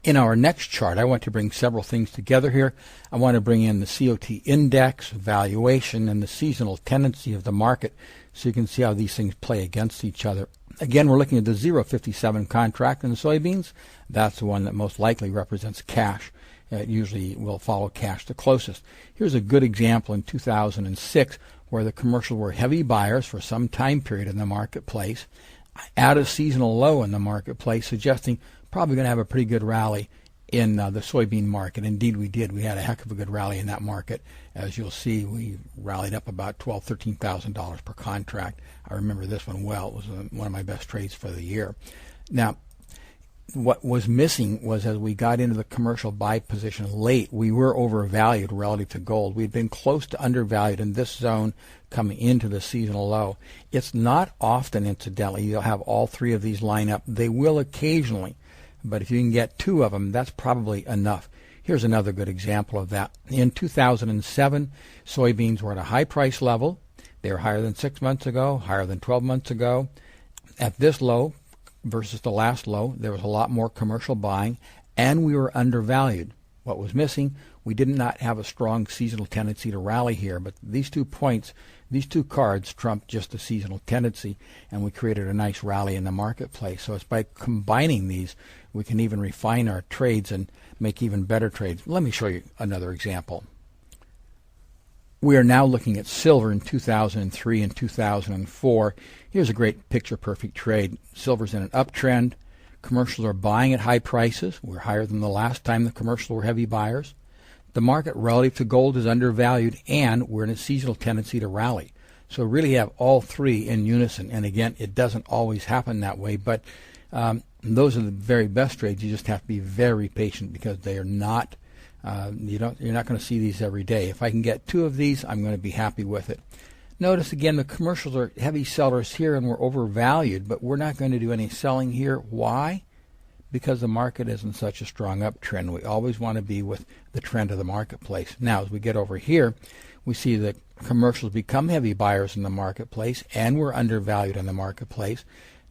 In our next chart, I want to bring several things together here. I want to bring in the COT index, valuation, and the seasonal tendency of the market so you can see how these things play against each other. Again, we're looking at the 0.57 contract in the soybeans. That's the one that most likely represents cash. It usually will follow cash the closest. Here's a good example in 2006 where the commercial were heavy buyers for some time period in the marketplace at a seasonal low in the marketplace, suggesting probably going to have a pretty good rally in the soybean market. Indeed, we did. We had a heck of a good rally in that market. As you'll see, we rallied up about $12,000, $13,000 per contract. I remember this one well. It was one of my best trades for the year. Now, what was missing was as we got into the commercial buy position late, we were overvalued relative to gold. We'd been close to undervalued in this zone coming into the seasonal low. It's not often, incidentally, you'll have all three of these line up. They will occasionally, but if you can get two of them, that's probably enough. Here's another good example of that. In 2007, soybeans were at a high price level. They were higher than 6 months ago, higher than 12 months ago. At this low versus the last low, there was a lot more commercial buying, and we were undervalued. What was missing? We did not have a strong seasonal tendency to rally here, but these 2 points, these 2 cards trumped just the seasonal tendency, and we created a nice rally in the marketplace. So it's by combining these, we can even refine our trades and make even better trades. Let me show you another example. We are now looking at silver in 2003 and 2004. Here's a great picture-perfect trade. Silver's in an uptrend. Commercials are buying at high prices. We're higher than the last time the commercials were heavy buyers. The market relative to gold is undervalued, and we're in a seasonal tendency to rally. So really have all three in unison. And again, it doesn't always happen that way, but those are the very best trades. You just have to be very patient because they are not. You're not going to see these every day. If I can get 2 of these, I'm going to be happy with it. Notice again, the commercials are heavy sellers here, and we're overvalued, but we're not going to do any selling here. Why? Because the market is in such a strong uptrend. We always want to be with the trend of the marketplace. Now, as we get over here, we see that commercials become heavy buyers in the marketplace, and we're undervalued in the marketplace.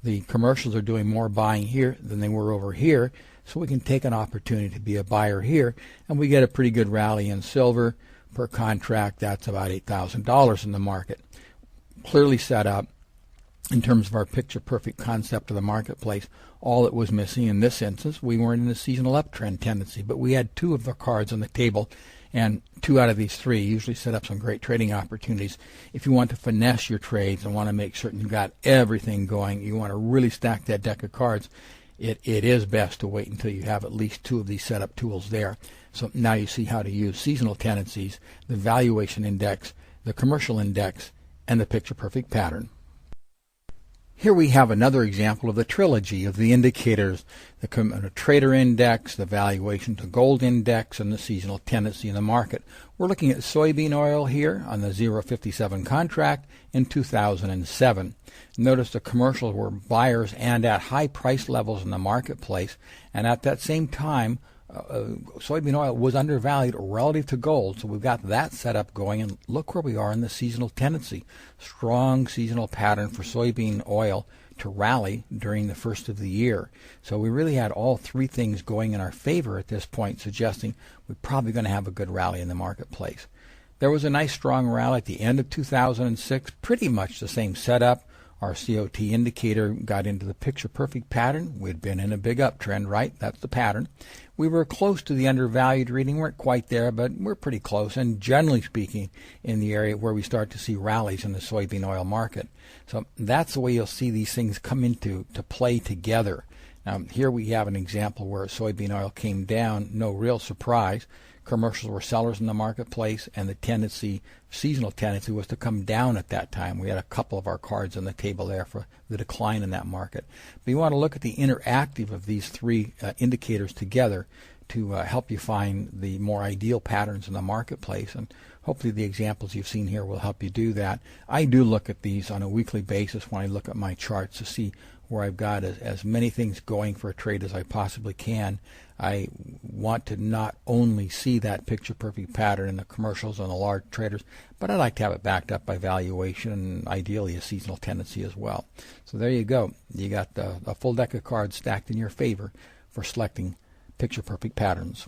The commercials are doing more buying here than they were over here, so we can take an opportunity to be a buyer here, and we get a pretty good rally in silver per contract. That's about $8,000 in the market. Clearly set up in terms of our picture-perfect concept of the marketplace. All it was missing in this instance, we weren't in a seasonal uptrend tendency, but we had 2 of the cards on the table, and 2 out of these 3 usually set up some great trading opportunities. If you want to finesse your trades and want to make certain you've got everything going, you want to really stack that deck of cards, it is best to wait until you have at least 2 of these setup tools there. So now you see how to use seasonal tendencies, the valuation index, the commercial index, and the picture-perfect pattern. Here we have another example of the trilogy of the indicators, the trader index, the valuation to gold index, and the seasonal tendency in the market. We're looking at soybean oil here on the 0.57 contract in 2007. Notice the commercials were buyers and at high price levels in the marketplace, and at that same time, soybean oil was undervalued relative to gold, so we've got that set up going, and look where we are in the seasonal tendency. Strong seasonal pattern for soybean oil to rally during the first of the year. So we really had all 3 things going in our favor at this point, suggesting we're probably going to have a good rally in the marketplace. There was a nice strong rally at the end of 2006, pretty much the same setup. Our COT indicator got into the picture-perfect pattern. We'd been in a big uptrend, right? That's the pattern. We were close to the undervalued reading. We're not quite there, but we're pretty close, and generally speaking, in the area where we start to see rallies in the soybean oil market. So that's the way you'll see these things come into play together. Now, here we have an example where soybean oil came down, no real surprise. Commercials were sellers in the marketplace, and the tendency, seasonal tendency, was to come down at that time. We had a couple of our cards on the table there for the decline in that market. But you want to look at the interactive of these 3 indicators together to help you find the more ideal patterns in the marketplace, and hopefully the examples you've seen here will help you do that. I do look at these on a weekly basis when I look at my charts to see where I've got as many things going for a trade as I possibly can. I want to not only see that picture-perfect pattern in the commercials and the large traders, but I like to have it backed up by valuation and ideally a seasonal tendency as well. So there you go. You got a full deck of cards stacked in your favor for selecting picture perfect patterns.